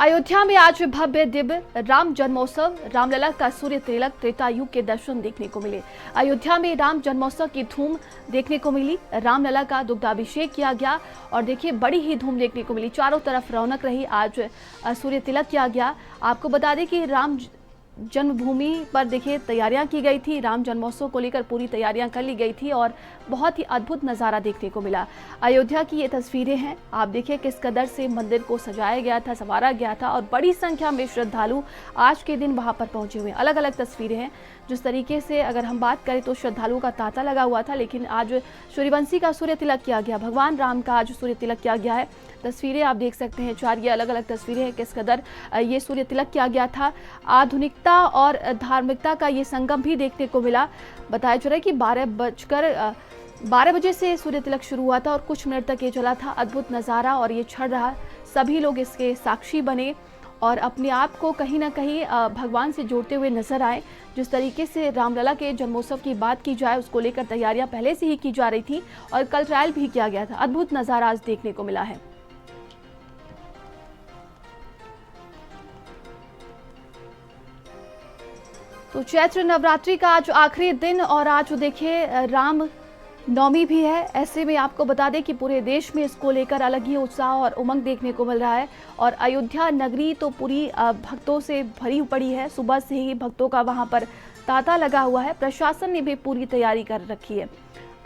अयोध्या में आज भव्य दिव्य राम जन्मोत्सव रामलला का सूर्य तिलक त्रेता युग के दर्शन देखने को मिले। अयोध्या में राम जन्मोत्सव की धूम देखने को मिली। रामलला का दुग्धाभिषेक किया गया और देखिए बड़ी ही धूम देखने को मिली। चारों तरफ रौनक रही। आज सूर्य तिलक किया गया। आपको बता दें कि राम जन्मभूमि पर देखिए तैयारियां की गई थी। राम जन्मोत्सव को लेकर पूरी तैयारियां कर ली गई थी और बहुत ही अद्भुत नज़ारा देखने को मिला। अयोध्या की ये तस्वीरें हैं। आप देखिए किस कदर से मंदिर को सजाया गया था, संवारा गया था और बड़ी संख्या में श्रद्धालु आज के दिन वहां पर पहुंचे हुए हैं। अलग अलग तस्वीरें हैं। जिस तरीके से अगर हम बात करें तो श्रद्धालुओं का तांता लगा हुआ था, लेकिन आज सूर्यवंशी का सूर्य तिलक किया गया। भगवान राम का आज सूर्य तिलक किया गया है। तस्वीरें आप देख सकते हैं। चार ये अलग अलग तस्वीरें हैं किस कदर ये सूर्य तिलक किया गया था। आधुनिकता और धार्मिकता का ये संगम भी देखने को मिला। बताया जा रहा है कि 12 बजे से सूर्य तिलक शुरू हुआ था और कुछ मिनट तक ये चला था। अद्भुत नज़ारा और ये छड़ रहा। सभी लोग इसके साक्षी बने और अपने आप को कहीं ना कहीं भगवान से जोड़ते हुए नजर आए। जिस तरीके से रामलला के जन्मोत्सव की बात की जाए, उसको लेकर तैयारियां पहले से ही की जा रही थी और कल ट्रायल भी किया गया था। अद्भुत नज़ारा आज देखने को मिला है। तो चैत्र नवरात्रि का आज आखिरी दिन और आज देखिए राम नवमी भी है। ऐसे में आपको बता दें कि पूरे देश में इसको लेकर अलग ही उत्साह और उमंग देखने को मिल रहा है और अयोध्या नगरी तो पूरी भक्तों से भरी पड़ी है। सुबह से ही भक्तों का वहां पर तांता लगा हुआ है। प्रशासन ने भी पूरी तैयारी कर रखी है।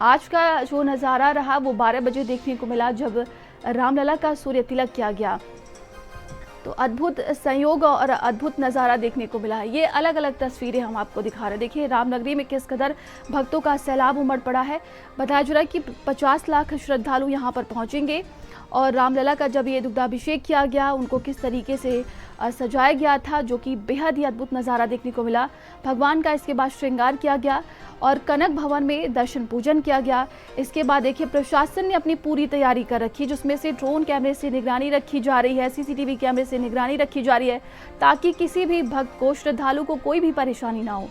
आज का जो नज़ारा रहा वो 12 बजे देखने को मिला जब रामलला का सूर्य तिलक किया गया। तो अद्भुत संयोग और अद्भुत नज़ारा देखने को मिला है। ये अलग अलग तस्वीरें हम आपको दिखा रहे हैं। देखिए रामनगरी में किस कदर भक्तों का सैलाब उमड़ पड़ा है। बताया जा रहा है कि 50 लाख श्रद्धालु यहाँ पर पहुँचेंगे और रामलला का जब ये दुग्धाभिषेक किया गया, उनको किस तरीके से सजाया गया था, जो कि बेहद ही अद्भुत नज़ारा देखने को मिला। भगवान का इसके बाद श्रृंगार किया गया और कनक भवन में दर्शन पूजन किया गया। इसके बाद देखिए प्रशासन ने अपनी पूरी तैयारी कर रखी, जिसमें से ड्रोन कैमरे से निगरानी रखी जा रही है, सीसीटीवी कैमरे से निगरानी रखी जा रही है, ताकि किसी भी भक्त को, श्रद्धालु को कोई भी परेशानी ना हो।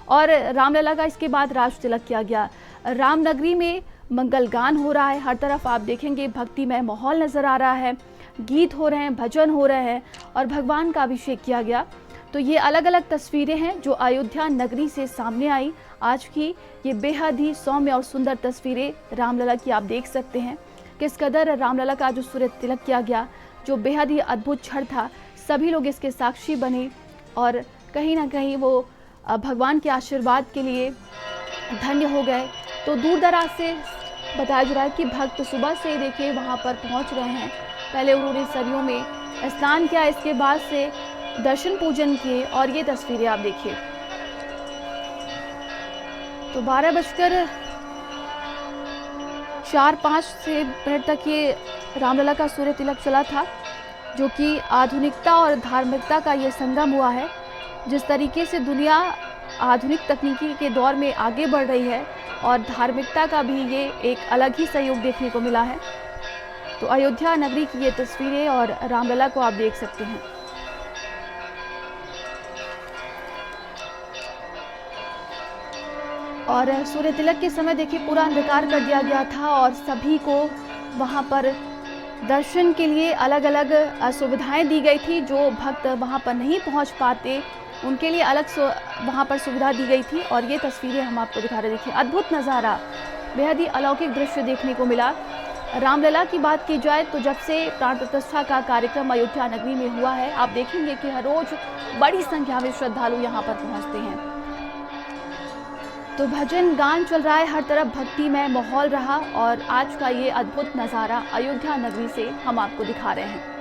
और रामलला का इसके बाद राज तिलक किया गया। रामनगरी में मंगल गान हो रहा है। हर तरफ आप देखेंगे भक्तिमय माहौल नजर आ रहा है। गीत हो रहे हैं, भजन हो रहे हैं और भगवान का अभिषेक किया गया। तो ये अलग अलग तस्वीरें हैं जो अयोध्या नगरी से सामने आई आज की। ये बेहद ही सौम्य और सुंदर तस्वीरें रामलला की आप देख सकते हैं। किस कदर रामलला का जो सूर्य तिलक किया गया, जो बेहद ही अद्भुत क्षण था, सभी लोग इसके साक्षी बने और कहीं ना कहीं वो भगवान के आशीर्वाद के लिए धन्य हो गए। तो दूर दराज से बताया जा रहा है कि भक्त सुबह से देखिए वहाँ पर पहुँच रहे हैं। पहले उन्होंने सरयू में स्नान किया, इसके बाद से दर्शन पूजन किए और ये तस्वीरें आप देखिए। तो 12:04-05 तक ये रामलला का सूर्य तिलक चला था, जो कि आधुनिकता और धार्मिकता का ये संगम हुआ है। जिस तरीके से दुनिया आधुनिक तकनीकी के दौर में आगे बढ़ रही है और धार्मिकता का भी ये एक अलग ही सहयोग देखने को मिला है। तो अयोध्या नगरी की ये तस्वीरें और रामलला को आप देख सकते हैं। और सूर्य तिलक के समय देखिए पूरा अंधकार कर दिया गया था और सभी को वहां पर दर्शन के लिए अलग अलग सुविधाएं दी गई थी। जो भक्त वहां पर नहीं पहुंच पाते उनके लिए अलग वहां पर सुविधा दी गई थी और ये तस्वीरें हम आपको दिखा रहे। देखिए अद्भुत नज़ारा, बेहद ही अलौकिक दृश्य देखने को मिला। रामलला की बात की जाए तो जब से प्राण प्रतिष्ठा का कार्यक्रम अयोध्या नगरी में हुआ है, आप देखेंगे कि हर रोज बड़ी संख्या में श्रद्धालु यहाँ पर पहुँचते हैं। तो भजन गान चल रहा है, हर तरफ भक्तिमय माहौल रहा और आज का ये अद्भुत नज़ारा अयोध्या नगरी से हम आपको दिखा रहे हैं।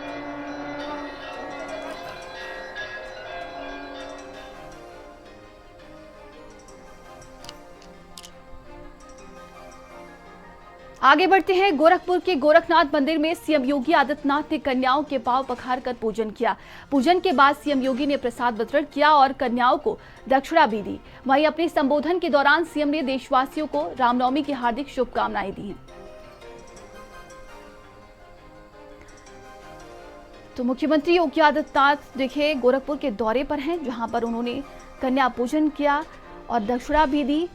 आगे बढ़ते हैं। गोरखपुर के गोरखनाथ मंदिर में सीएम योगी आदित्यनाथ ने कन्याओं के पांव पखारकर पूजन किया। पूजन के बाद सीएम योगी ने प्रसाद वितरण किया और कन्याओं को दक्षिणा भी दी। वहीं अपने संबोधन के दौरान सीएम ने देशवासियों को रामनवमी की हार्दिक शुभकामनाएं दी हैं। तो मुख्यमंत्री योगी आदित्यनाथ देखिए गोरखपुर के दौरे पर हैं, जहां पर उन्होंने कन्या पूजन किया और दक्षिणा भी दी।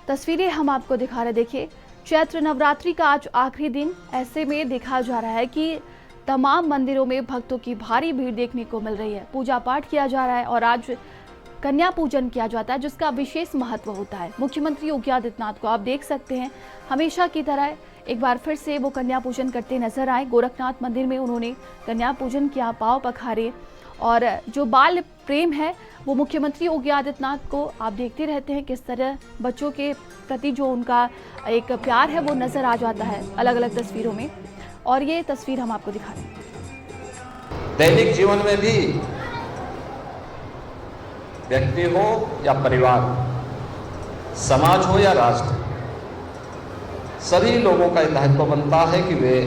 तस्वीरें हम आपको दिखा रहे। देखिए चैत्र नवरात्रि का आज आखिरी दिन, ऐसे में देखा जा रहा है कि तमाम मंदिरों में भक्तों की भारी भीड़ देखने को मिल रही है। पूजा पाठ किया जा रहा है और आज कन्या पूजन किया जाता है, जिसका विशेष महत्व होता है। मुख्यमंत्री योगी आदित्यनाथ को आप देख सकते हैं, हमेशा की तरह एक बार फिर से वो कन्या पूजन करते नजर आए। गोरखनाथ मंदिर में उन्होंने कन्या पूजन किया, पांव पखारे और जो बाल प्रेम है वो मुख्यमंत्री योगी आदित्यनाथ को आप देखते रहते हैं किस तरह बच्चों के प्रति जो उनका एक प्यार है वो नजर आ जाता है अलग अलग तस्वीरों में। और ये तस्वीर हम आपको दिखा रहे हैं। दैनिक जीवन में भी व्यक्ति हो या परिवार, समाज हो या राष्ट्र, सभी लोगों का दायित्व बनता है कि वे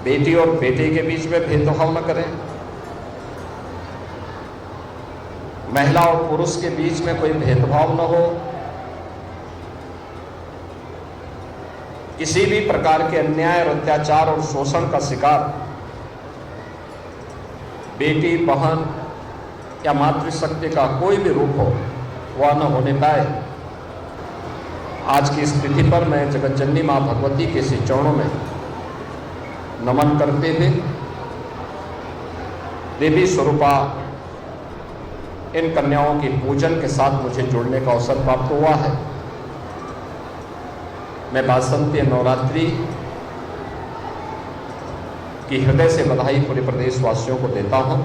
बेटी और बेटे के बीच में भेदभाव न करें, महिला और पुरुष के बीच में कोई भेदभाव न हो, किसी भी प्रकार के अन्याय और अत्याचार और शोषण का शिकार बेटी, बहन या मातृशक्ति का कोई भी रूप हो वह न होने पाए। आज की स्थिति पर मैं जगत जननी मां भगवती के श्री चरणों में नमन करते हुए देवी स्वरूपा इन कन्याओं की पूजन के साथ मुझे जुड़ने का अवसर प्राप्त हुआ है। मैं वासंती नवरात्रि की हृदय से बधाई पूरे प्रदेशवासियों को देता हूं।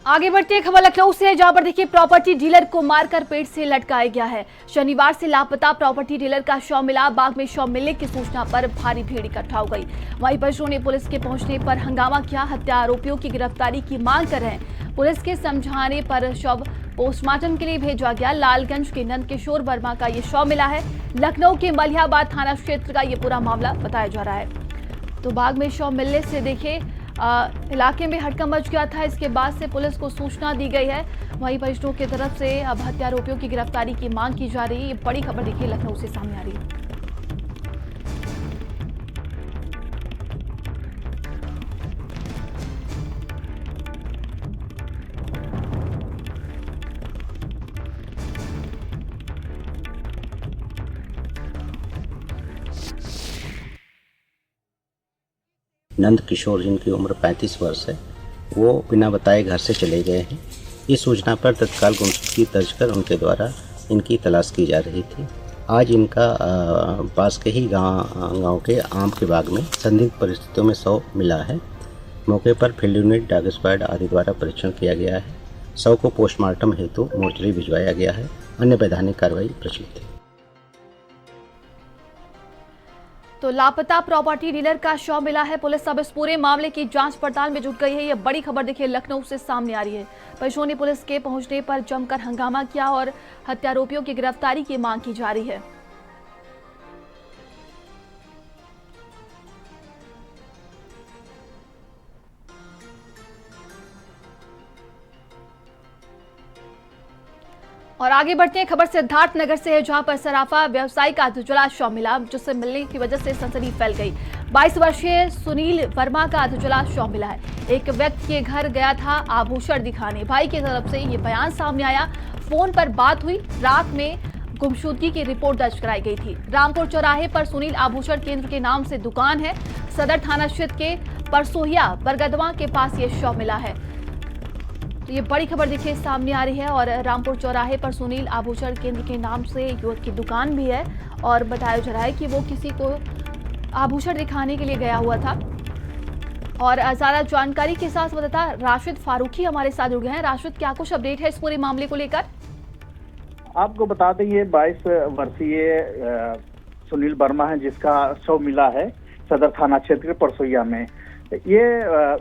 आगे बढ़ते हैं, खबर लखनऊ से है, जहां पर देखिए प्रॉपर्टी डीलर को मारकर पेट से लटकाया गया है। शनिवार से लापता प्रॉपर्टी डीलर का शव मिला। बाग में शव मिलने की सूचना पर भारी भीड़ इकट्ठा हो गई। वहीं परिजनों ने पुलिस के पहुंचने पर हंगामा किया, हत्या आरोपियों की गिरफ्तारी की मांग कर रहे हैं। पुलिस के समझाने पर शव पोस्टमार्टम के लिए भेजा गया। लालगंज के नंद किशोर वर्मा का ये शव मिला है। लखनऊ के मलिहाबाद थाना क्षेत्र का ये पूरा मामला बताया जा रहा है। तो बाग में शव मिलने से देखिए इलाके में हड़कंप मच गया था। इसके बाद से पुलिस को सूचना दी गई है। वहीं परिजनों की तरफ से अब हत्या आरोपियों की गिरफ्तारी की मांग की जा रही है। ये बड़ी खबर देखिए लखनऊ से सामने आ रही है। नंद किशोर जिनकी उम्र 35 वर्ष है, वो बिना बताए घर से चले गए हैं। इस सूचना पर तत्काल गुमशुदगी दर्ज कर उनके द्वारा इनकी तलाश की जा रही थी। आज इनका पास के ही गांव के आम के बाग में संदिग्ध परिस्थितियों में शव मिला है। मौके पर फील्ड यूनिट, डॉग स्क्वाड आदि द्वारा परीक्षण किया गया है। शव को पोस्टमार्टम हेतु मोर्चरी भिजवाया गया है। अन्य वैधानिक कार्रवाई प्रचलित है। तो लापता प्रॉपर्टी डीलर का शव मिला है। पुलिस अब इस पूरे मामले की जांच पड़ताल में जुट गई है। यह बड़ी खबर देखिए लखनऊ से सामने आ रही है। परिजनों ने पुलिस के पहुंचने पर जमकर हंगामा किया और हत्यारोपियों की गिरफ्तारी की मांग की जा रही है। और आगे बढ़ते हैं, खबर सिद्धार्थ नगर से है, जहां पर सराफा व्यवसायी का अधजला शव मिला, जिससे मिलने की वजह से सनसनी फैल गई। 22 वर्षीय सुनील वर्मा का अधजला शव मिला है। एक व्यक्ति के घर गया था आभूषण दिखाने। भाई की तरफ से ये बयान सामने आया। फोन पर बात हुई। रात में गुमशुदगी की रिपोर्ट दर्ज कराई गई थी। रामपुर चौराहे पर सुनील आभूषण केंद्र के नाम से दुकान है। सदर थाना क्षेत्र के परसोहिया बरगदवा के पास ये शव मिला है। तो ये बड़ी खबर देखिए सामने आ रही है। और रामपुर चौराहे पर सुनील आभूषण केंद्र के नाम से युवक की दुकान भी है और बताया जा रहा है कि वो किसी को आभूषण दिखाने के लिए गया हुआ था। और ज्यादा जानकारी के साथ बताता राशिद फारूकी हमारे साथ जुड़ गए हैं। राशिद, क्या कुछ अपडेट है इस पूरे मामले को लेकर? आपको बता दें, ये 22 वर्षीय सुनील वर्मा है, जिसका शव मिला है सदर थाना क्षेत्र के परसोइया में। ये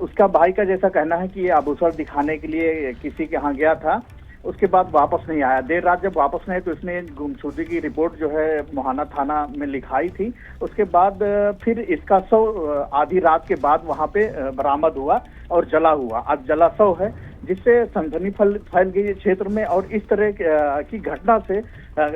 उसका भाई का जैसा कहना है कि ये आभूषण दिखाने के लिए किसी के यहाँ गया था, उसके बाद वापस नहीं आया। देर रात जब वापस नहीं, तो इसने गुमशुदगी की रिपोर्ट जो है मोहाना थाना में लिखाई थी। उसके बाद फिर इसका शव आधी रात के बाद वहाँ पे बरामद हुआ और जला हुआ। आज जला शव है, जिससे सनसनी फैल गई है क्षेत्र में। और इस तरह की घटना से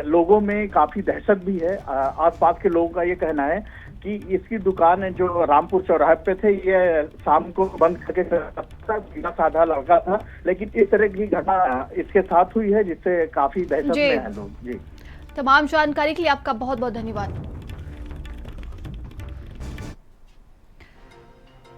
लोगों में काफी दहशत भी है। आसपास के लोगों का ये कहना है कि इसकी दुकान जो रामपुर चौराहे पे थे, ये शाम को बंद करके सीधा साधा लड़का था, लेकिन इस तरह की घटना इसके साथ हुई है, जिससे काफी दहशत में है लोग। जी, तमाम जानकारी के लिए आपका बहुत बहुत धन्यवाद।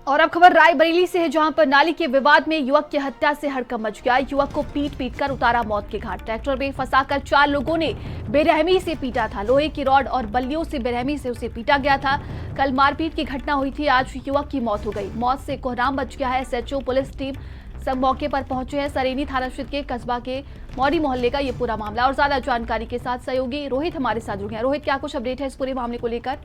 और अब खबर रायबरेली से है, जहां पर नाली के विवाद में युवक की हत्या से हड़कंप मच गया। युवक को पीट पीट कर उतारा मौत के घाट। ट्रैक्टर में फंसाकर 4 लोगों ने बेरहमी से पीटा था। लोहे की रॉड और बल्लियों से बेरहमी से उसे पीटा गया था। कल मारपीट की घटना हुई थी, आज युवक की मौत हो गई। मौत से कोहराम मच गया है। एसएचओ पुलिस टीम सब मौके पर पहुंचे हैं। सरेनी थाना क्षेत्र के कस्बा के मौरी मोहल्ले का ये पूरा मामला। और ज्यादा जानकारी के साथ सहयोगी रोहित हमारे साथ जुड़ गए हैं। रोहित, क्या कुछ अपडेट है इस पूरे मामले को लेकर?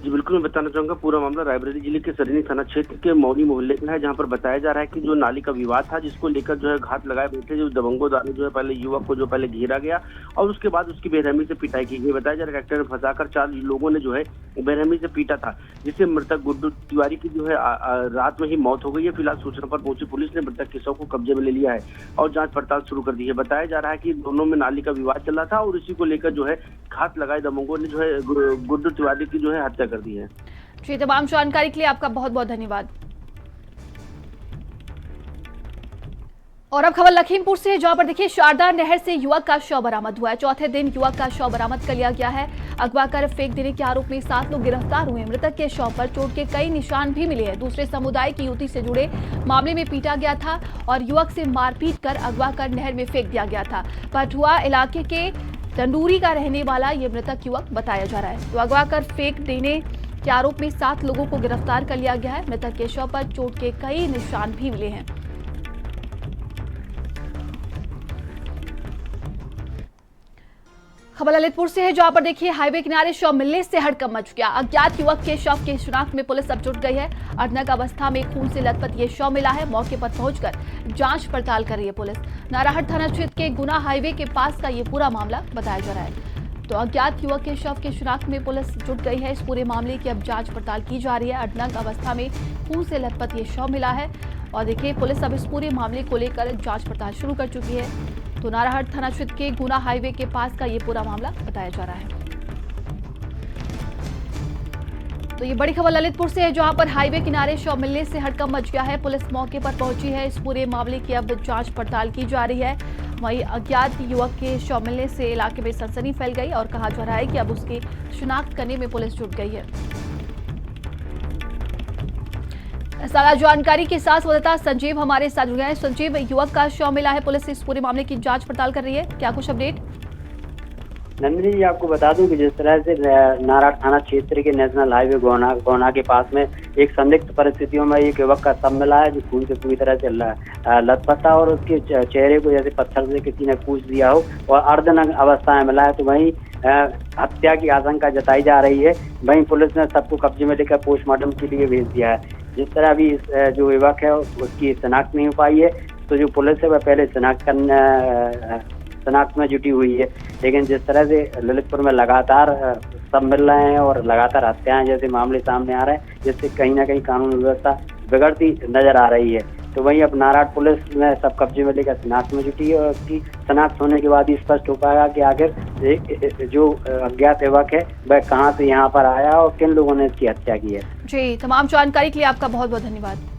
जी बिल्कुल, मैं बताना चाहूंगा पूरा मामला रायबरेली जिले के सरेनी थाना क्षेत्र के मौनी मोहल्ले का है, जहां पर बताया जा रहा है कि जो नाली का विवाद था, जिसको लेकर जो है घात लगाए बैठे जो दबंगों द्वारा जो है पहले युवक को जो पहले घेरा गया और उसके बाद उसकी बेरहमी से पिटाई की गई। बताया जा रहा है ट्रैक्टर में फंसाकर 4 लोगों ने जो है बेरहमी से पीटा था, जिससे मृतक गुड्डू तिवारी की जो है रात में ही मौत हो गई है। फिलहाल सूचना पर पहुंची पुलिस ने मृतक के शव को कब्जे में ले लिया है और जाँच पड़ताल शुरू कर दी है। बताया जा रहा है कि दोनों में नाली का विवाद चल रहा था और इसी को लेकर जो है घात लगाए दबंगों ने जो है गुड्डू तिवारी की जो है हत्या कर दी है। जी, तमाम जानकारी के लिए आपका बहुत बहुत धन्यवाद। और अब खबर लखीमपुर से है, जहां पर देखिए शारदा नहर से युवक का शव बरामद हुआ है। चौथे दिन युवक का शव बरामद कर लिया गया है। अगवा कर फेंक देने के आरोप में 7 लोग गिरफ्तार हुए। मृतक के शव पर चोट के कई निशान भी मिले हैं। दूसरे समुदाय की युवती से जुड़े मामले में पीटा गया था और युवक से मारपीट कर अगवा कर नहर में फेंक दिया गया था। पठुआ इलाके के तंडूरी का रहने वाला ये मृतक युवक बताया जा रहा है। तो अगवा कर फेंक देने के आरोप में 7 लोगों को गिरफ्तार कर लिया गया है। मृतक के शव पर चोट के कई निशान भी मिले हैं। खबर ललितपुर से है, जहां पर देखिए हाईवे किनारे शव मिलने से हड़कंप मच गया। अज्ञात युवक के शव के शिनाख्त में पुलिस अब जुट गई है। अर्धनग्न अवस्था में खून से लथपथ ये शव मिला है। मौके पर पहुंचकर जांच पड़ताल कर रही है पुलिस। नारायण थाना क्षेत्र के गुना हाईवे के पास का ये पूरा मामला बताया जा रहा है। तो अज्ञात युवक के शव के शिनाख्त में पुलिस जुट गई है। इस पूरे मामले की अब जांच पड़ताल की जा रही है। अर्धनग्न अवस्था में खून से लथपथ ये शव मिला है और देखिए पुलिस अब इस पूरे मामले को लेकर जांच पड़ताल शुरू कर चुकी है। तो नारायण थाना क्षेत्र के गुना हाईवे के पास का ये पूरा मामला बताया जा रहा है। तो ये बड़ी खबर ललितपुर से है, जहां पर हाईवे किनारे शव मिलने से हड़कंप मच गया है। पुलिस मौके पर पहुंची है। इस पूरे मामले की अब जांच पड़ताल की जा रही है। वहीं अज्ञात युवक के शव मिलने से इलाके में सनसनी फैल गई और कहा जा रहा है कि अब उसकी शिनाख्त करने में पुलिस जुट गई है। ज्यादा जानकारी के साथ संवाददाता संजीव हमारे साथ जुड़ गए हैं। संजीव, युवक का शव मिला है, पुलिस इस पूरे मामले की जांच पड़ताल कर रही है, क्या कुछ अपडेट? नंदिनी जी, आपको बता दूं कि जिस तरह से नारायण थाना क्षेत्र के नेशनल हाईवे गोना के पास में एक संदिग्ध परिस्थितियों में एक युवक का शव मिला है, जो खून से पूरी तरह से लथपथ था और उसके चेहरे को जैसे पत्थर से किसी ने कूच दिया हो और अर्धनग्न अवस्था में मिला है। तो वहीं हत्या की आशंका जताई जा रही है। वहीं पुलिस ने सबको कब्जे में लेकर पोस्टमार्टम के लिए भेज दिया है। जिस तरह अभी जो युवक है उसकी शिनाख्त नहीं हो पाई है, तो जो पुलिस है वह पहले शिनाख्त में जुटी हुई है। लेकिन जिस तरह से ललितपुर में लगातार सब मिल रहे हैं और लगातार हत्याएं जैसे मामले सामने आ रहे हैं, जिससे कहीं ना कहीं कानून व्यवस्था बिगड़ती नजर आ रही है। तो वहीं अब नारायण पुलिस ने सब कब्जे में लेकर शिनाख्त में जुटी है और उसकी शिनाख्त होने के बाद ही स्पष्ट हो पाएगा कि आखिर जो अज्ञात युवक है वह कहाँ से यहाँ पर आया और किन लोगों ने इसकी हत्या की है। जी, तमाम जानकारी के लिए आपका बहुत बहुत धन्यवाद।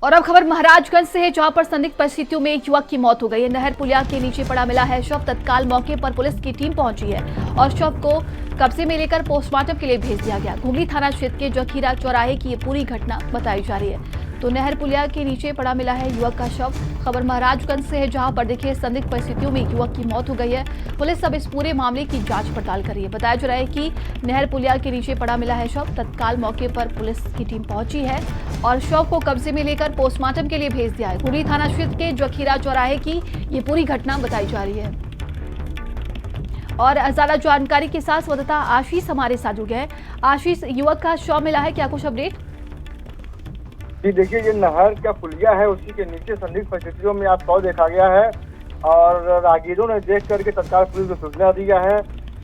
और अब खबर महाराजगंज से है, जहां पर संदिग्ध परिस्थितियों में एक युवक की मौत हो गई है। नहर पुलिया के नीचे पड़ा मिला है शव। तत्काल मौके पर पुलिस की टीम पहुंची है और शव को कब्जे में लेकर पोस्टमार्टम के लिए भेज दिया गया। घुंगली थाना क्षेत्र के जखीरा चौराहे की ये पूरी घटना बताई जा रही है। तो नहर पुलिया के नीचे पड़ा मिला है युवक का शव। खबर महाराजगंज से है, जहां पर देखिए संदिग्ध परिस्थितियों में युवक की मौत हो गई है। पुलिस अब इस पूरे मामले की जांच पड़ताल कर रही है। बताया जा रहा है कि नहर पुलिया के नीचे पड़ा मिला है शव। तत्काल मौके पर पुलिस की टीम पहुंची है और शव को कब्जे में लेकर पोस्टमार्टम के लिए भेज दिया है। घुंगली थाना क्षेत्र के जखीरा चौराहे की ये पूरी घटना बताई जा रही है। और ज्यादा जानकारी के साथ संवाददाता आशीष हमारे साथ जुड़ गए। आशीष, युवक का शव मिला है, क्या कुछ अपडेट? जी देखिए, ये नहर का पुलिया है, उसी के नीचे संदिग्ध परिस्थितियों में आज शव देखा गया है और राहगीरों ने देख करके तत्काल पुलिस को सूचना दिया है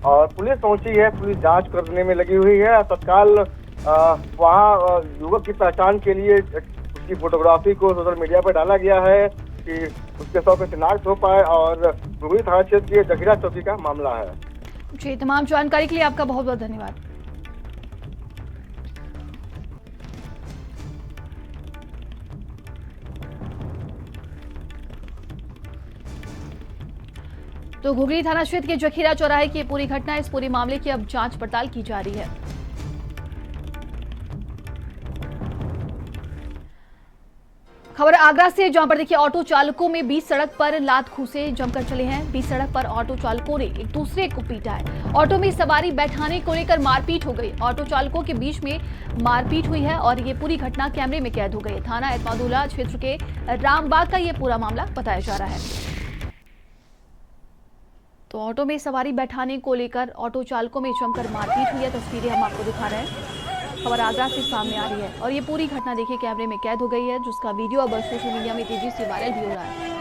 और पुलिस पहुंची है। पुलिस जांच करने में लगी हुई है। तत्काल वहां युवक की पहचान के लिए उसकी फोटोग्राफी को सोशल मीडिया पर डाला गया है कि उसके शव की शिनाख्त हो पाए और घुंगली थाना क्षेत्र के जखीरा चौकी का मामला है। जी, तमाम जानकारी के लिए आपका बहुत बहुत धन्यवाद। तो घुघरी थाना क्षेत्र के जखीरा चौराहे की ये पूरी घटना, इस पूरी मामले की अब जांच पड़ताल की जा रही है। खबर आगरा से, जहां पर देखिए ऑटो चालकों में बीच सड़क पर लात घूंसे जमकर चले हैं। बीच सड़क पर ऑटो चालकों ने एक दूसरे को पीटा है। ऑटो में सवारी बैठाने को लेकर मारपीट हो गई। ऑटो चालकों के बीच में मारपीट हुई है और ये पूरी घटना कैमरे में कैद हो गई। थाना एतमादुल्ला क्षेत्र के रामबाग का ये पूरा मामला बताया जा रहा है। तो ऑटो में सवारी बैठाने को लेकर ऑटो चालकों में जमकर मारपीट हुई है। तस्वीरें हम आपको दिखा रहे हैं। खबर आगरा से सामने आ रही है और ये पूरी घटना देखिए कैमरे में कैद हो गई है, जिसका वीडियो अब सोशल मीडिया में तेजी से वायरल भी हो रहा है।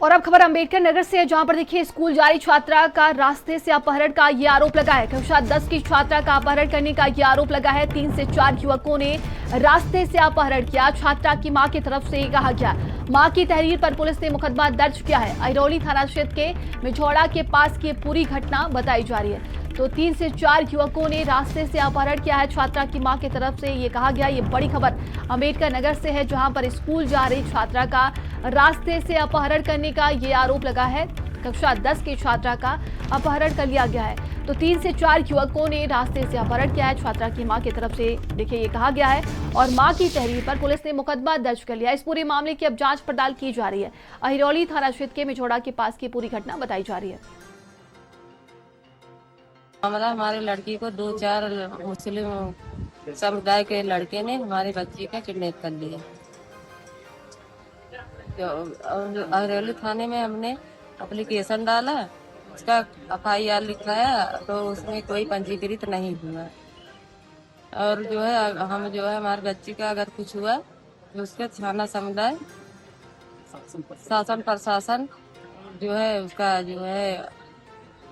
और अब खबर अंबेडकर नगर से है, जहां पर देखिए स्कूल जा रही छात्रा का रास्ते से अपहरण का ये आरोप लगा है। कक्षा 10 की छात्रा का अपहरण करने का ये आरोप लगा है। 3 से 4 युवकों ने रास्ते से अपहरण किया। छात्रा की मां की तरफ से ये कहा गया। मां की तहरीर पर पुलिस ने मुकदमा दर्ज किया है। अहिरौली थाना क्षेत्र के मिझौड़ा के पास की पूरी घटना बताई जा रही है। तो 3 से 4 युवकों ने रास्ते से अपहरण किया है। छात्रा की मां की तरफ से ये कहा गया। ये बड़ी खबर अंबेडकर नगर से है, जहां पर स्कूल जा रही छात्रा का रास्ते से अपहरण करने का ये आरोप लगा है। कक्षा 10 की छात्रा का अपहरण कर लिया गया है। तो 3 से 4 युवकों ने रास्ते से अपहरण किया है। छात्रा की मां की तरफ से देखिए ये कहा गया है और मां की तहरीर पर पुलिस ने मुकदमा दर्ज कर लिया। इस पूरे मामले की अब जांच पड़ताल की जा रही है। अहिरौली थाना क्षेत्र के मिझौड़ा के पास की पूरी घटना बताई जा रही है। मामला, हमारे लड़की को 2-4 मुस्लिम समुदाय के लड़के ने हमारे बच्ची का किडनैप कर लिया। तो अहिरौली थाने में हमने एप्लीकेशन डाला, उसका FIR लिखाया, तो उसमें कोई पंजीकृत नहीं हुआ। और जो है हम जो है हमारे बच्ची का अगर कुछ हुआ तो उसके थाना समुदाय शासन प्रशासन जो है उसका जो है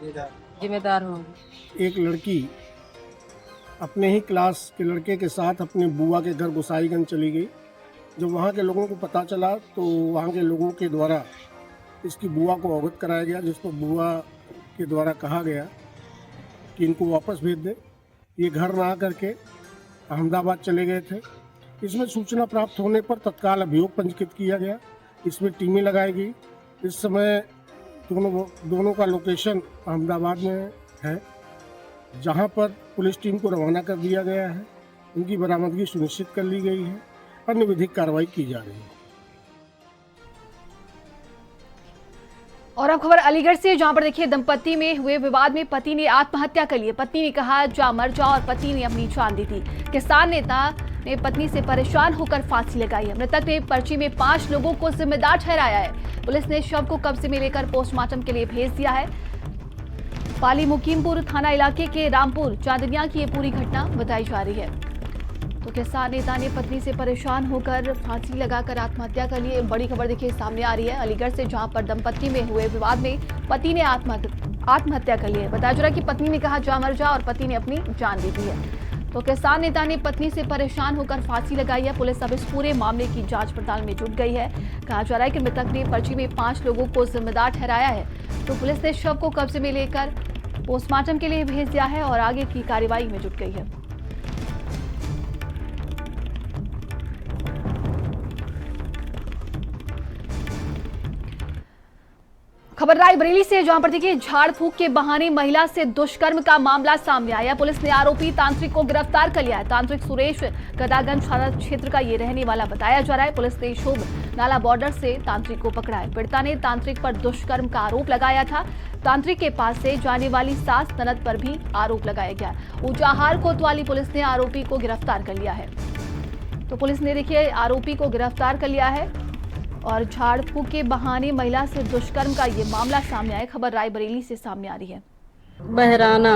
जिम्मेदार होंगे। एक लड़की अपने ही क्लास के लड़के के साथ अपने बुआ के घर गोसाईगंज चली गई। जब वहाँ के लोगों को पता चला तो वहाँ के लोगों के द्वारा इसकी बुआ को अवगत कराया गया, जिस पर बुआ के द्वारा कहा गया कि इनको वापस भेज दे। ये घर ना आकर के अहमदाबाद चले गए थे। इसमें सूचना प्राप्त होने पर तत्काल अभियोग पंजीकृत किया गया। इसमें टीमें लगाई गई। इस समय दोनों का लोकेशन अहमदाबाद में है, जहां पर पुलिस टीम को रवाना कर दिया गया है। उनकी बरामदगी सुनिश्चित कर ली गई है। अन्य विधिक कार्रवाई की जा रही है। और अब खबर अलीगढ़ से, जहां पर देखिए दंपति में हुए विवाद में पति ने आत्महत्या कर ली। पत्नी ने कहा जा मर जाओ और पति ने अपनी जान दी थी। किसान नेता ने पत्नी से परेशान होकर फांसी लगाई है। मृतक ने पर्ची में 5 लोगों को जिम्मेदार ठहराया है। पुलिस ने शव को कब्जे में लेकर पोस्टमार्टम के लिए भेज दिया है। पाली मुकीमपुर थाना इलाके के रामपुर चांदनिया की ये पूरी घटना बताई जा रही है। तो किसान नेता ने पत्नी से परेशान होकर फांसी लगाकर आत्महत्या कर ली। बड़ी खबर देखिए सामने आ रही है अलीगढ़ से, जहां पर दंपति में हुए विवाद में पति ने आत्महत्या कर ली है। बताया जा रहा है कि पत्नी ने कहा जा मर जा और पति ने अपनी जान दे दी है। तो किसान नेता ने पत्नी से परेशान होकर फांसी लगाई है। पुलिस अब इस पूरे मामले की जांच पड़ताल में जुट गई है। कहा जा रहा है कि मृतक ने पर्ची में 5 लोगों को जिम्मेदार ठहराया है। तो पुलिस ने शव को कब्जे में लेकर पोस्टमार्टम के लिए भेज दिया है और आगे की कार्रवाई में जुट गई है। खबर रायबरेली से, जहां पर देखिए झाड़ फूक के बहाने महिला से दुष्कर्म का मामला सामने आया। पुलिस ने आरोपी तांत्रिक को गिरफ्तार कर लिया है। तांत्रिक सुरेश गदागंज थाना क्षेत्र का ये रहने वाला बताया जा रहा है। पुलिस ने शोभ नाला बॉर्डर से तांत्रिक को पकड़ा है। पीड़िता ने तांत्रिक पर दुष्कर्म का आरोप लगाया था। तांत्रिक के पास से जाने वाली सास ननद पर भी आरोप लगाया गया। ऊंचाहार कोतवाली पुलिस ने आरोपी को गिरफ्तार कर लिया है। तो पुलिस ने देखिए आरोपी को गिरफ्तार कर लिया है और झाड़ फूक के बहाने महिला से दुष्कर्म का ये मामला सामने आया। खबर रायबरेली से सामने आ रही है। बहराना,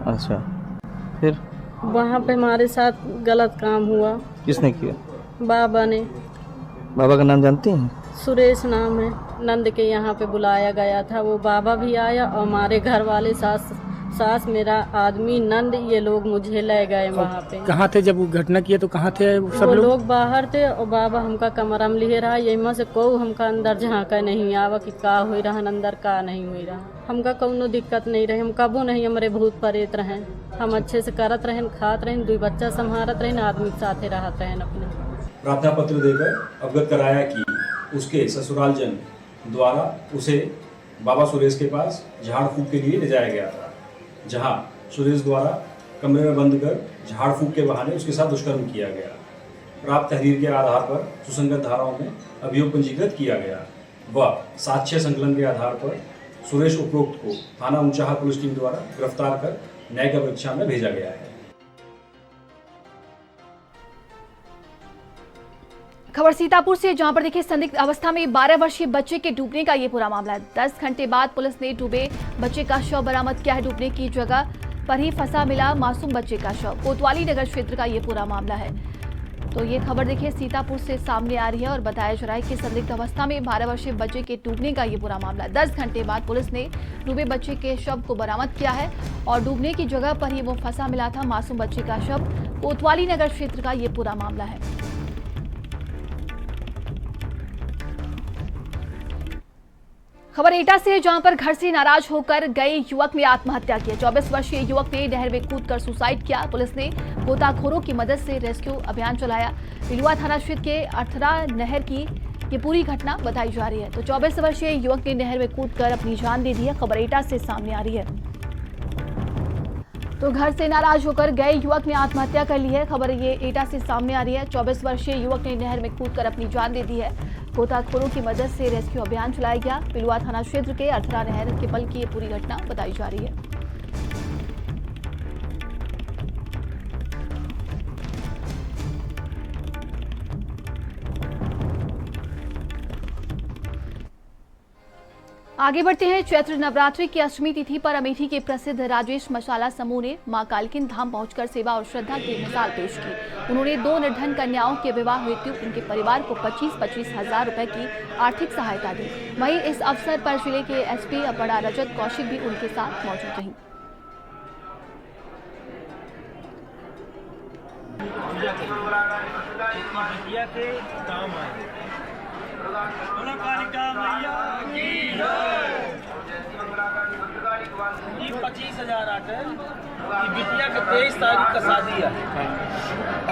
अच्छा, फिर वहाँ पे हमारे साथ गलत काम हुआ। किसने किया? बाबा ने। बाबा का नाम जानती हैं? सुरेश नाम है। नंद के यहाँ पे बुलाया गया था, वो बाबा भी आया और हमारे घर वाले सास सास, मेरा आदमी, नंद, ये लोग मुझे ले गए वहाँ पे। कहाँ थे जब वो घटना किया, तो कहाँ थे सब वो लोग? लोग बाहर थे और बाबा हमका कमरा में लिए रहा, यही से को हमका अंदर झाँका नहीं आवा कि का हुई रहा अंदर का नहीं हुई रहा। हमका कोनो दिक्कत नहीं रहे, हम कबो नहीं हमारे भूत परेत रहें, हम अच्छे से करत रहें, खात रहें, 2 बच्चा संभालत रहें, आदमी के साथे रहत रहें। अपने प्रार्थना पत्र देकर अवगत कराया कि उसके ससुराल जन द्वारा उसे बाबा सुरेश के पास झाड़ फूक के लिए ले जाया गया था, जहां सुरेश द्वारा कमरे में बंद कर झाड़ फूक के बहाने उसके साथ दुष्कर्म किया गया। प्राप्त तहरीर के आधार पर सुसंगत धाराओं में अभियोग पंजीकृत किया गया व साक्ष्य संकलन के आधार पर सुरेश उपरोक्त को थाना ऊंचाहा पुलिस टीम द्वारा गिरफ्तार कर न्यायिक परीक्षा में भेजा गया है। खबर सीतापुर से, जहां पर देखिए संदिग्ध अवस्था में 12 वर्षीय बच्चे के डूबने का ये पूरा मामला है। 10 घंटे बाद पुलिस ने डूबे बच्चे का शव बरामद किया है। डूबने की जगह पर ही फंसा मिला मासूम बच्चे का शव। कोतवाली नगर क्षेत्र का ये पूरा मामला है। तो ये खबर देखिए सीतापुर से सामने आ रही है और बताया जा रहा है कि संदिग्ध अवस्था में 12 वर्षीय बच्चे के डूबने का ये पूरा मामला है। 10 घंटे बाद पुलिस ने डूबे बच्चे के शव को बरामद किया है और डूबने की जगह पर ही वो फंसा मिला था मासूम बच्चे का शव। कोतवाली नगर क्षेत्र का ये पूरा मामला है। खबर एटा से, जहां पर घर से नाराज होकर गए युवक ने आत्महत्या की। 24 वर्षीय युवक ने नहर में कूदकर सुसाइड किया। पुलिस ने गोताखोरों की मदद से रेस्क्यू अभियान चलाया। पिलुआ थाना क्षेत्र के अठरा नहर की ये पूरी घटना बताई जा रही है। तो 24 वर्षीय युवक ने नहर में कूदकर अपनी जान दे दी है। खबर एटा से सामने आ रही है। तो घर से नाराज होकर गए युवक ने आत्महत्या कर ली है। खबर ये एटा से सामने आ रही है। 24 वर्षीय युवक ने नहर में कूदकर अपनी जान दे दी है। गोताखोरों की मदद से रेस्क्यू अभियान चलाया गया। पिलुआ थाना क्षेत्र के अठरा नहर के पल की ये पूरी घटना बताई जा रही है। आगे बढ़ते हैं। चैत्र नवरात्रि की अष्टमी तिथि पर अमेठी के प्रसिद्ध राजेश मसाला समूह ने मां कालकिन धाम पहुंचकर सेवा और श्रद्धा की मिसाल पेश की। उन्होंने 2 निर्धन कन्याओं के विवाह हेतु उनके परिवार को 25-25 हजार रुपए की आर्थिक सहायता दी। वहीं इस अवसर पर जिले के एसपी अपड़ा रजत कौशिक भी उनके साथ मौजूद रही। ये 25,000 आटे ये बिटिया के 23 तारीख का शादी है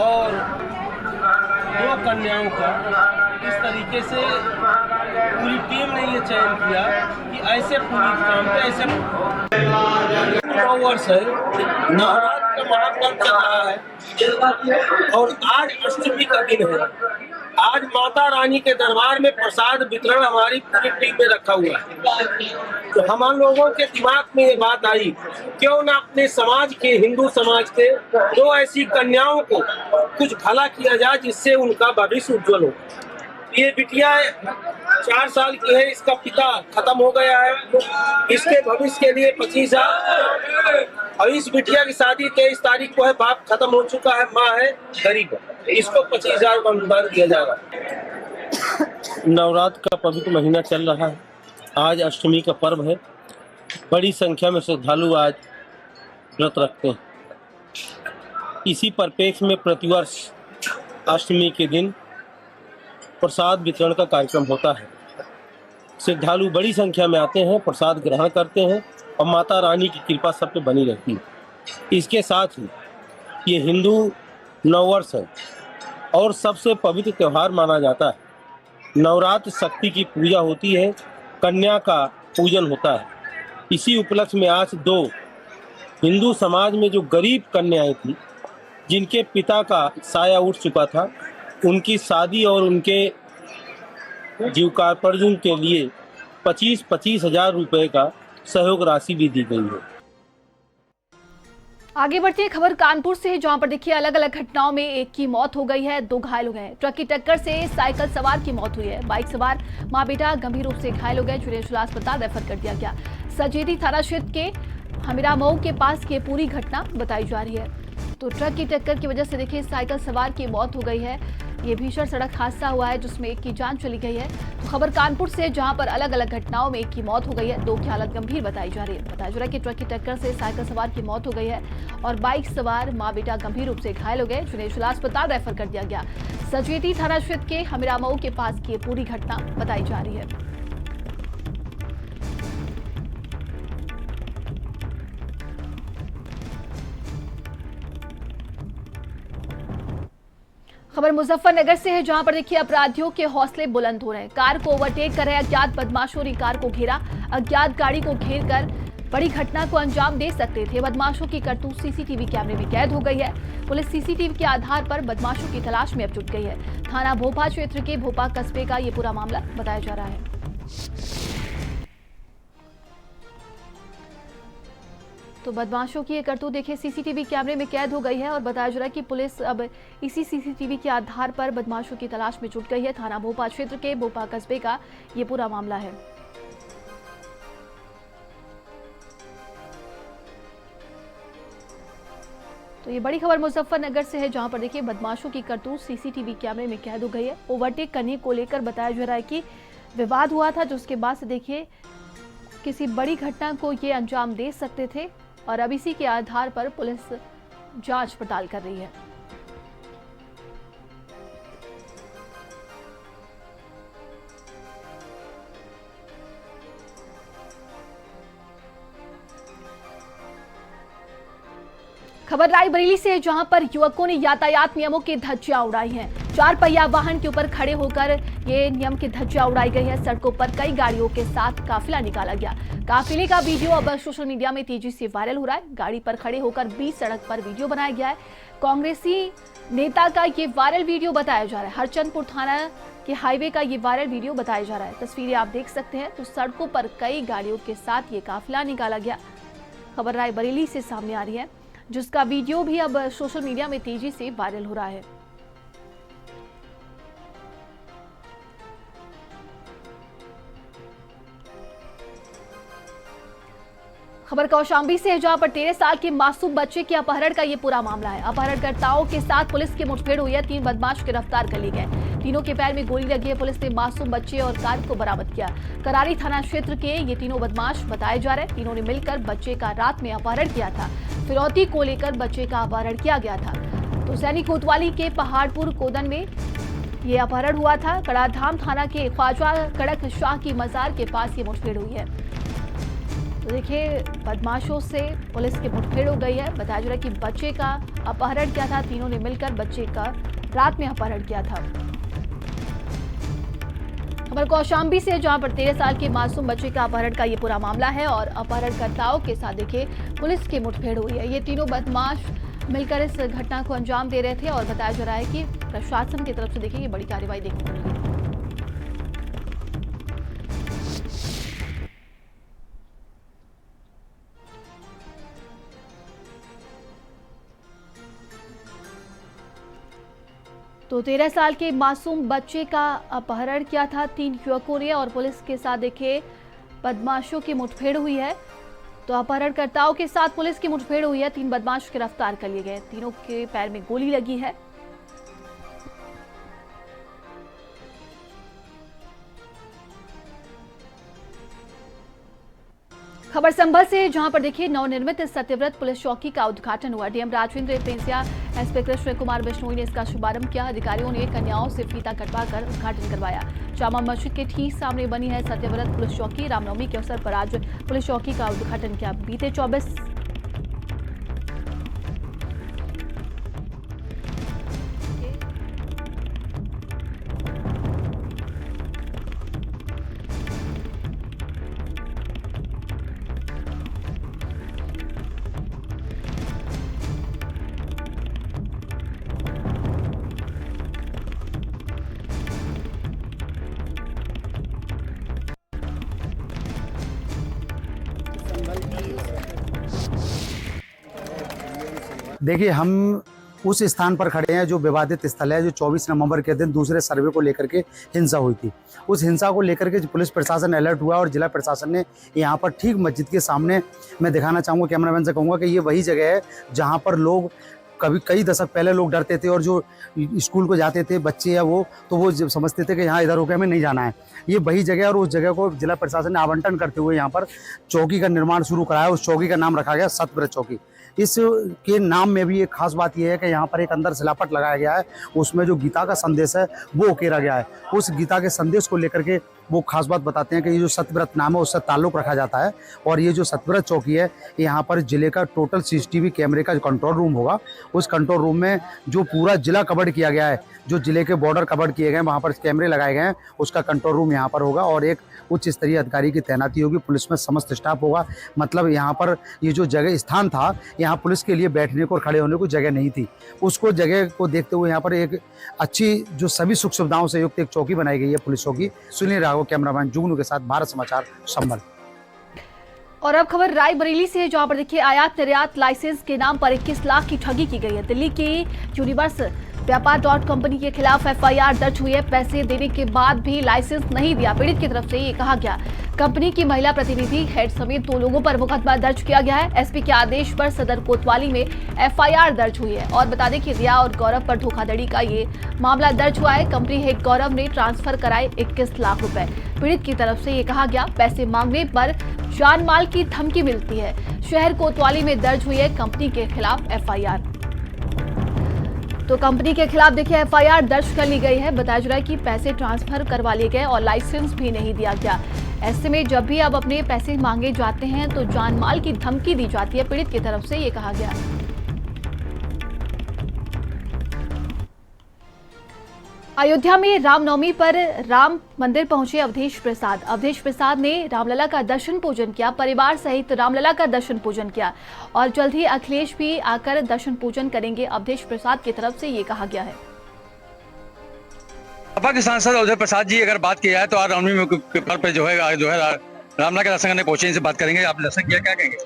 और 2 कन्याओं का इस तरीके से पूरी टीम ने ये चयन किया कि ऐसे पूरी काम पे ऐसे 9 वर्ष है नवरात्र का महापर्व चल रहा है और आज अष्टमी का दिन है। आज माता रानी के दरबार में प्रसाद वितरण हमारी पूरी टीम में रखा हुआ है। तो हम लोगों के दिमाग में ये बात आई, क्यों ना अपने समाज के, हिंदू समाज के 2 ऐसी कन्याओं को कुछ भला किया जाए जिससे उनका भविष्य उज्जवल हो। ये बिटिया 4 साल की है, इसका पिता खत्म हो गया है, इसके भविष्य के लिए 25,000 और इस बिटिया की शादी 23 तारीख को है, बाप खत्म हो चुका है, माँ है गरीब, इसको 25,000 का अनुदान दिया जा रहा है। नवरात्र का पवित्र महीना चल रहा है, आज अष्टमी का पर्व है। बड़ी संख्या में श्रद्धालु आज व्रत रखते हैं। इसी परिप्रेक्ष्य में प्रतिवर्ष अष्टमी के दिन प्रसाद वितरण का कार्यक्रम होता है। श्रद्धालु बड़ी संख्या में आते हैं, प्रसाद ग्रहण करते हैं और माता रानी की कृपा सब पे बनी रहती है। इसके साथ ही ये हिंदू नववर्ष है और सबसे पवित्र त्यौहार माना जाता है। नवरात्र शक्ति की पूजा होती है, कन्या का पूजन होता है। इसी उपलक्ष्य में आज 2 हिंदू समाज में जो गरीब कन्याएं थी, जिनके पिता का साया उठ चुका था, उनकी शादी और उनके जीविकोपार्जन के लिए 25-25 हजार रुपए का सहयोग राशि भी दी गई है। आगे बढ़ते हैं। खबर कानपुर से है, जहां पर देखिए अलग अलग घटनाओं में एक की मौत हो गई है, 2 घायल हो गए हैं। ट्रक की टक्कर से साइकिल सवार की मौत हुई है। बाइक सवार मां बेटा गंभीर रूप से घायल हो गए, जिन्हें जिला अस्पताल रेफर कर दिया गया। सजेरी थाना क्षेत्र के हमीरा मऊ के पास की पूरी घटना बताई जा रही है। तो ट्रक की टक्कर की वजह से देखिए साइकिल सवार की मौत हो गई है। ये भीषण सड़क हादसा हुआ है जिसमें एक की जान चली गई है। तो खबर कानपुर से, जहां पर अलग अलग घटनाओं में एक की मौत हो गई है, 2 की हालत गंभीर बताई जा रही है। बताया जा रहा है कि ट्रक की टक्कर से साइकिल सवार की मौत हो गई है और बाइक सवार मां बेटा गंभीर रूप से घायल हो गए, जिन्हें जिला अस्पताल रेफर कर दिया गया। सचेती थाना क्षेत्र के हमीरामऊ के पास की पूरी घटना बताई जा रही है। खबर मुजफ्फरनगर से है, जहां पर देखिए अपराधियों के हौसले बुलंद हो रहे हैं। कार को ओवरटेक कर रहे अज्ञात बदमाशों ने कार को घेरा। अज्ञात गाड़ी को घेर कर बड़ी घटना को अंजाम दे सकते थे। बदमाशों की करतूत सीसीटीवी कैमरे में कैद हो गई है। पुलिस सीसीटीवी के आधार पर बदमाशों की तलाश में अब जुट गई है। थाना भोपा क्षेत्र के भोपा कस्बे का ये पूरा मामला बताया जा रहा है। तो बदमाशों की ये करतूत देखिए सीसीटीवी कैमरे में कैद हो गई है और बताया जा रहा है कि पुलिस अब इसी सीसीटीवी के आधार पर बदमाशों की तलाश में जुट गई है। थाना भोपा क्षेत्र के भोपा कस्बे का ये पूरा मामला है। तो ये बड़ी खबर मुजफ्फरनगर से है, जहां पर देखिए बदमाशों की करतूत सीसीटीवी कैमरे में कैद हो गई है। ओवरटेक करने को लेकर बताया जा रहा है कि विवाद हुआ था, जिसके बाद से देखिए किसी बड़ी घटना को ये अंजाम दे सकते थे और अब इसी के आधार पर पुलिस जांच पड़ताल कर रही है। खबर रायबरेली से है, जहां पर युवकों ने यातायात नियमों की धज्जियां उड़ाई हैं। 4 पहिया वाहन के ऊपर खड़े होकर ये नियम की धज्जियां उड़ाई गई है। सड़कों पर कई गाड़ियों के साथ काफिला निकाला गया। काफिले का वीडियो अब सोशल मीडिया में तेजी से वायरल हो रहा है। गाड़ी पर खड़े होकर बीच सड़क पर वीडियो बनाया गया है। कांग्रेसी नेता का ये वायरल वीडियो बताया जा रहा है। हरचंदपुर थाना के हाईवे का ये वायरल वीडियो बताया जा रहा है। तस्वीरें आप देख सकते हैं। तो सड़कों पर कई गाड़ियों के साथ ये काफिला निकाला गया। खबर रायबरेली से सामने आ रही है, जिसका वीडियो भी अब सोशल मीडिया में तेजी से वायरल हो रहा है। खबर कौशाम्बी से है, जहां पर 13 साल के मासूम बच्चे के अपहरण का ये पूरा मामला है। अपहरणकर्ताओं के साथ पुलिस की मुठभेड़ हुई है। 3 बदमाश गिरफ्तार कर लिए गए। तीनों के पैर में गोली लगी है। पुलिस ने मासूम बच्चे और कार को बरामद किया। करारी थाना क्षेत्र के ये तीनों बदमाश बताए जा रहे हैं। तीनों ने मिलकर बच्चे का रात में अपहरण किया था। फिरौती को लेकर बच्चे का अपहरण किया गया था। तो सैनिक कोतवाली के पहाड़पुर कोदन में ये अपहरण हुआ था। कड़ाधाम थाना के ख्वाजा कड़क शाह की मजार के पास ये मुठभेड़ हुई है। तो देखिए बदमाशों से पुलिस की मुठभेड़ हो गई है। बताया जा रहा है कि बच्चे का अपहरण किया था। तीनों ने मिलकर बच्चे का रात में अपहरण किया था। खबर कौशाम्बी से, जहां पर 13 साल के मासूम बच्चे का अपहरण का ये पूरा मामला है और अपहरणकर्ताओं के साथ देखिए पुलिस की मुठभेड़ हुई है। ये तीनों बदमाश मिलकर इस घटना को अंजाम दे रहे थे और बताया जा रहा है कि प्रशासन की तरफ से देखिए ये बड़ी कार्रवाई देखने को मिली है। तो 13 साल के मासूम बच्चे का अपहरण किया था 3 युवकों ने और पुलिस के साथ देखिए बदमाशों की मुठभेड़ हुई है। तो अपहरणकर्ताओं के साथ पुलिस की मुठभेड़ हुई है। 3 बदमाश गिरफ्तार कर लिए गए। तीनों के पैर में गोली लगी है। खबर संभल से, जहां पर देखिए नवनिर्मित सत्यव्रत पुलिस चौकी का उद्घाटन हुआ। डीएम राजेंद्र पेंसिया, एसपी कृष्ण कुमार बिश्नोई ने इसका शुभारंभ किया। अधिकारियों ने कन्याओं से फीता कटवाकर उद्घाटन करवाया। जामा मस्जिद के ठीक सामने बनी है सत्यव्रत पुलिस चौकी। रामनवमी के अवसर पर आज पुलिस चौकी का उद्घाटन किया। बीते 24 देखिए, हम उस स्थान पर खड़े हैं जो विवादित स्थल है, जो 24 नवंबर के दिन दूसरे सर्वे को लेकर के हिंसा हुई थी। उस हिंसा को लेकर के पुलिस प्रशासन अलर्ट हुआ और जिला प्रशासन ने यहाँ पर ठीक मस्जिद के सामने, मैं दिखाना चाहूँगा, कैमरामैन से कहूँगा कि ये वही जगह है जहाँ पर लोग कभी कई दशक पहले लोग डरते थे, और जो स्कूल को जाते थे बच्चे या वो, तो वो जब समझते थे कि यहाँ इधर होकर हमें नहीं जाना है। ये वही जगह, और उस जगह को जिला प्रशासन ने आवंटन करते हुए यहाँ पर चौकी का निर्माण शुरू कराया। उस चौकी का नाम रखा गया सत्यव्रत चौकी। इस के नाम में भी एक खास बात यह है कि यहाँ पर एक अंदर शिलापट लगाया गया है, उसमें जो गीता का संदेश है वो उकेरा गया है। उस गीता के संदेश को लेकर के वो खास बात बताते हैं कि ये जो सत्यव्रत नाम है उससे ताल्लुक़ रखा जाता है। और ये जो सत्यव्रत चौकी है, यहाँ पर जिले का टोटल CCTV कैमरे का जो कंट्रोल रूम होगा, उस कंट्रोल रूम में जो पूरा जिला कवर किया गया है, जो जिले के बॉर्डर कवर किए गए हैं, वहाँ पर कैमरे लगाए गए हैं, उसका कंट्रोल रूम यहाँ पर होगा। और एक उच्च स्तरीय अधिकारी की तैनाती होगी, पुलिस में समस्त स्टाफ होगा। मतलब यहाँ पर ये जो जगह स्थान था, यहाँ पुलिस के लिए बैठने को और खड़े होने को जगह नहीं थी। उसको जगह को देखते हुए यहाँ पर एक अच्छी जो सभी सुख सुविधाओं से युक्त एक चौकी बनाई गई है पुलिसों की। सुनील राघव, कैमरामैन जुगनू के साथ, भारत समाचार, संभल। और अब खबर रायबरेली से है, जहां पर देखिए आयात निर्यात लाइसेंस के नाम पर 21 लाख की ठगी की गई है। दिल्ली की यूनिवर्स व्यापार कंपनी के खिलाफ FIR दर्ज हुई है। पैसे देने के बाद भी लाइसेंस नहीं दिया, पीड़ित की तरफ से ये कहा गया। कंपनी की महिला प्रतिनिधि हेड समेत 2 लोगों पर मुकदमा दर्ज किया गया है। SP के आदेश पर सदर कोतवाली में FIR दर्ज हुई है। और बता दें कि रिया और गौरव पर धोखाधड़ी का ये मामला दर्ज हुआ है। कंपनी हेड गौरव ने ट्रांसफर कराए 21 लाख रुपए। पीड़ित की तरफ से ये कहा गया, पैसे मांगने पर जान माल की धमकी मिलती है। शहर कोतवाली में दर्ज हुई है कंपनी के खिलाफ FIR। तो कंपनी के खिलाफ देखिए FIR दर्ज कर ली गई है। बताया जा रहा है कि पैसे ट्रांसफर करवा लिए गए और लाइसेंस भी नहीं दिया गया। ऐसे में जब भी अब अपने पैसे मांगे जाते हैं तो जान माल की धमकी दी जाती है, पीड़ित की तरफ से ये कहा गया। अयोध्या में रामनवमी पर राम मंदिर पहुंचे अवधेश प्रसाद। अवधेश प्रसाद ने रामलला का दर्शन पूजन किया, परिवार सहित रामलला का दर्शन पूजन किया। और जल्द ही अखिलेश भी आकर दर्शन पूजन करेंगे, अवधेश प्रसाद की तरफ से ये कहा गया है। सपा के सांसद अवधेश प्रसाद जी अगर बात की जाए तो आज रामनवमी के पर्व पे जो है रामलला के दर्शन करने पहुंचे, इनसे बात करेंगे। आप दर्शन किया, क्या कहेंगे?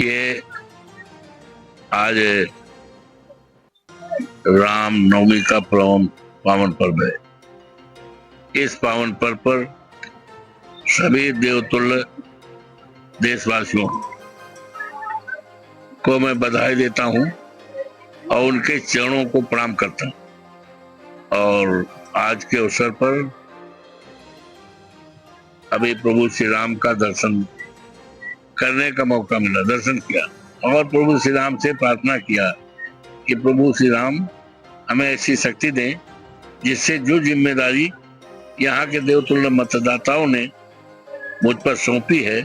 ये आज राम नवमी का पावन पर्व है। इस पावन पर्व पर सभी देवतुल्य देशवासियों को मैं बधाई देता हूं और उनके चरणों को प्रणाम करता हूं। और आज के अवसर पर अभी प्रभु श्री राम का दर्शन करने का मौका मिला, दर्शन किया और प्रभु श्री राम से प्रार्थना किया कि प्रभु श्री राम हमें ऐसी शक्ति दें जिससे जो जिम्मेदारी यहाँ के देवतुल्य मतदाताओं ने मुझ पर सौंपी है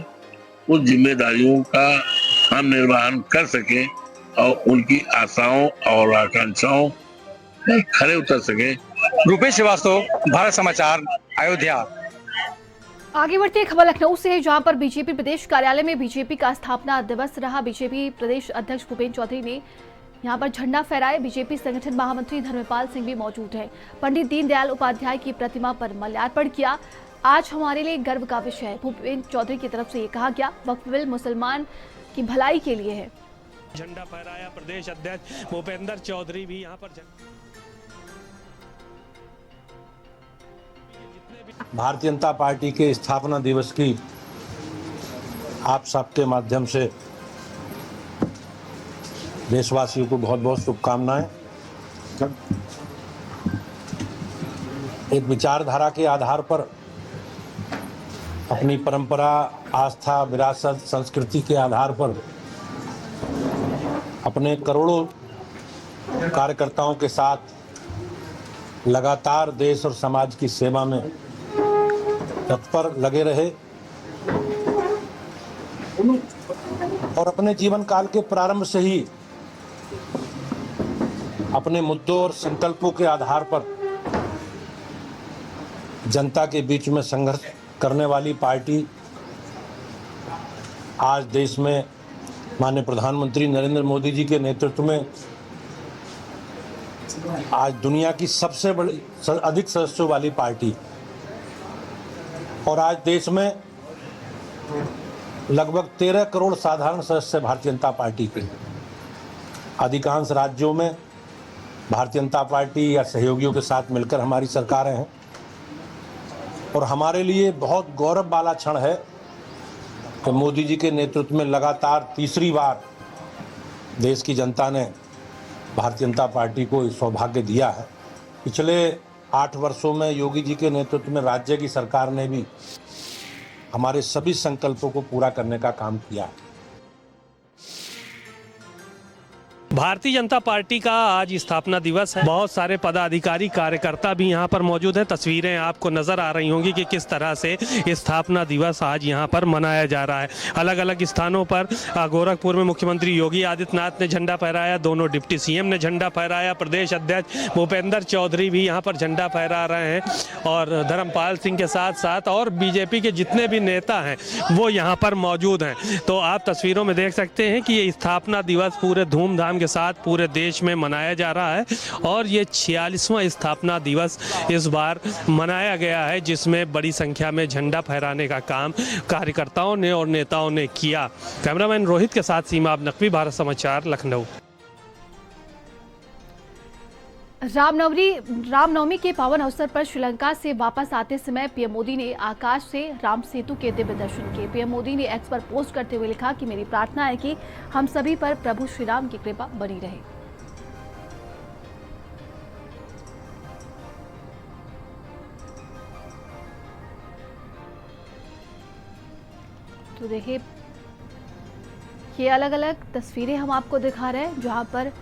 उस जिम्मेदारियों का हम निर्वहन कर सके और उनकी आशाओं और आकांक्षाओं में खरे उतर सके। रूपेश श्रीवास्तव, भारत समाचार, अयोध्या। आगे बढ़ते खबर लखनऊ से है, जहां पर बीजेपी प्रदेश कार्यालय में बीजेपी का स्थापना दिवस रहा। बीजेपी प्रदेश अध्यक्ष भूपेन्द्र चौधरी ने यहां पर झंडा फहराए। बीजेपी संगठन महामंत्री धर्मपाल सिंह भी मौजूद हैं। पंडित दीनदयाल उपाध्याय की प्रतिमा पर माल्यार्पण किया। आज हमारे लिए गर्व का विषय है, भूपेन्द्र चौधरी की तरफ से ये कहा गया। वक्फ बिल मुसलमान की भलाई के लिए है। झंडा फहराया प्रदेश अध्यक्ष भूपेंद्र चौधरी भी यहाँ पर। भारतीय जनता पार्टी के स्थापना दिवस की आप सबके माध्यम से देशवासियों को बहुत बहुत शुभकामनाएं। एक विचारधारा के आधार पर अपनी परंपरा, आस्था, विरासत, संस्कृति के आधार पर अपने करोड़ों कार्यकर्ताओं के साथ लगातार देश और समाज की सेवा में तत्पर लगे रहे और अपने जीवन काल के प्रारंभ से ही अपने मुद्दों और संकल्पों के आधार पर जनता के बीच में संघर्ष करने वाली पार्टी आज देश में माननीय प्रधानमंत्री नरेंद्र मोदी जी के नेतृत्व में आज दुनिया की सबसे बड़ी अधिक सदस्यों वाली पार्टी और आज देश में लगभग 13 करोड़ साधारण सदस्य भारतीय जनता पार्टी के। अधिकांश राज्यों में भारतीय जनता पार्टी या सहयोगियों के साथ मिलकर हमारी सरकारें हैं और हमारे लिए बहुत गौरव वाला क्षण है कि मोदी जी के नेतृत्व में लगातार तीसरी बार देश की जनता ने भारतीय जनता पार्टी को सौभाग्य दिया है। पिछले 8 वर्षों में योगी जी के नेतृत्व में राज्य की सरकार ने भी हमारे सभी संकल्पों को पूरा करने का काम किया है। भारतीय जनता पार्टी का आज स्थापना दिवस है। बहुत सारे पदाधिकारी कार्यकर्ता भी यहाँ पर मौजूद हैं। तस्वीरें आपको नजर आ रही होंगी कि किस तरह से स्थापना दिवस आज यहाँ पर मनाया जा रहा है। अलग अलग स्थानों पर गोरखपुर में मुख्यमंत्री योगी आदित्यनाथ ने झंडा फहराया, दोनों डिप्टी सीएम ने झंडा फहराया, प्रदेश अध्यक्ष भूपेंद्र चौधरी भी यहाँ पर झंडा फहरा रहे हैं और धर्मपाल सिंह के साथ साथ और बीजेपी के जितने भी नेता हैं वो यहाँ पर मौजूद हैं। तो आप तस्वीरों में देख सकते हैं कि ये स्थापना दिवस पूरे धूमधाम के साथ पूरे देश में मनाया जा रहा है और ये 46वां स्थापना दिवस इस बार मनाया गया है, जिसमें बड़ी संख्या में झंडा फहराने का काम कार्यकर्ताओं ने और नेताओं ने किया। कैमरामैन रोहित के साथ सीमा नकवी, भारत समाचार, लखनऊ। रामनवमी के पावन अवसर पर श्रीलंका से वापस आते समय पीएम मोदी ने आकाश से राम सेतु के दिव्य दर्शन किए। पीएम मोदी ने एक्स पर पोस्ट करते हुए लिखा कि मेरी प्रार्थना है कि हम सभी पर प्रभु श्री राम की कृपा बनी रहे। तो देखिए, ये अलग अलग तस्वीरें हम आपको दिखा रहे हैं जहां पर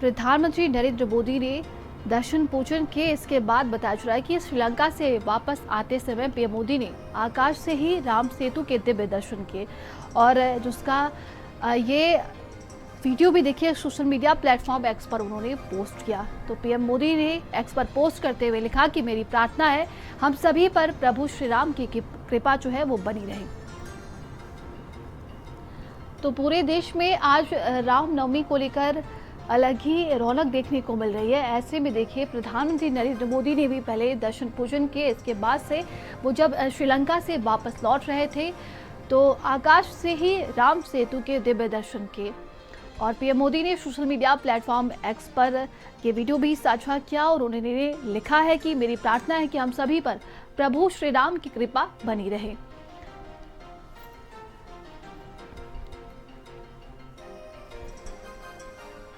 प्रधानमंत्री नरेंद्र मोदी ने दर्शन पूजन किए। इसके बाद बताया जा रहा है कि श्रीलंका से वापस आते समय पीएम मोदी ने आकाश से ही राम सेतु के दिव्य दर्शन किए और जिसका ये वीडियो भी देखिए सोशल मीडिया प्लेटफॉर्म एक्स पर उन्होंने पोस्ट किया। तो पीएम मोदी ने एक्स पर पोस्ट करते हुए लिखा कि मेरी प्रार्थना है हम सभी पर प्रभु श्री राम की कृपा जो है वो बनी रहे। तो पूरे देश में आज रामनवमी को लेकर अलग ही रौनक देखने को मिल रही है। ऐसे में देखिए, प्रधानमंत्री नरेंद्र मोदी ने भी पहले दर्शन पूजन किए। इसके बाद से वो जब श्रीलंका से वापस लौट रहे थे तो आकाश से ही राम सेतु के दिव्य दर्शन किए और पीएम मोदी ने सोशल मीडिया प्लेटफॉर्म एक्स पर ये वीडियो भी साझा किया और उन्होंने लिखा है कि मेरी प्रार्थना है कि हम सभी पर प्रभु श्री राम की कृपा बनी रहे।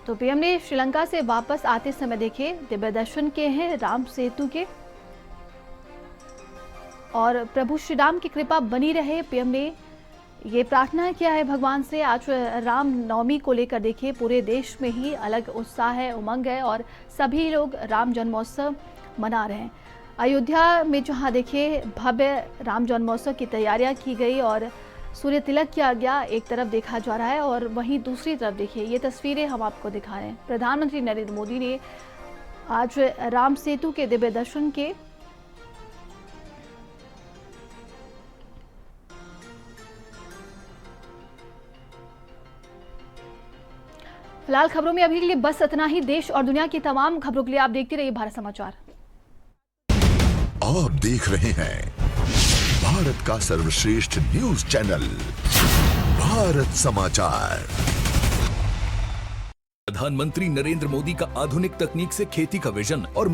तो पीएम ने श्रीलंका से वापस आते समय देखिए दिव्य दर्शन किए हैं राम सेतु के और प्रभु श्री राम की कृपा बनी रहे। पीएम ने ये प्रार्थना किया है भगवान से। आज राम नवमी को लेकर देखिए पूरे देश में ही अलग उत्साह है, उमंग है और सभी लोग राम जन्मोत्सव मना रहे हैं। अयोध्या में जहां देखिए भव्य राम जन्मोत्सव की तैयारियां की गई और सूर्य तिलक किया गया, एक तरफ देखा जा रहा है और वहीं दूसरी तरफ देखिए ये तस्वीरें हम आपको दिखा रहे हैं। प्रधानमंत्री नरेंद्र मोदी ने आज राम सेतु के दिव्य दर्शन के फिलहाल खबरों में अभी के लिए बस इतना ही। देश और दुनिया की तमाम खबरों के लिए आप देखते रहिए भारत समाचार। आप देख रहे हैं भारत का सर्वश्रेष्ठ न्यूज चैनल भारत समाचार। प्रधानमंत्री नरेंद्र मोदी का आधुनिक तकनीक से खेती का विजन और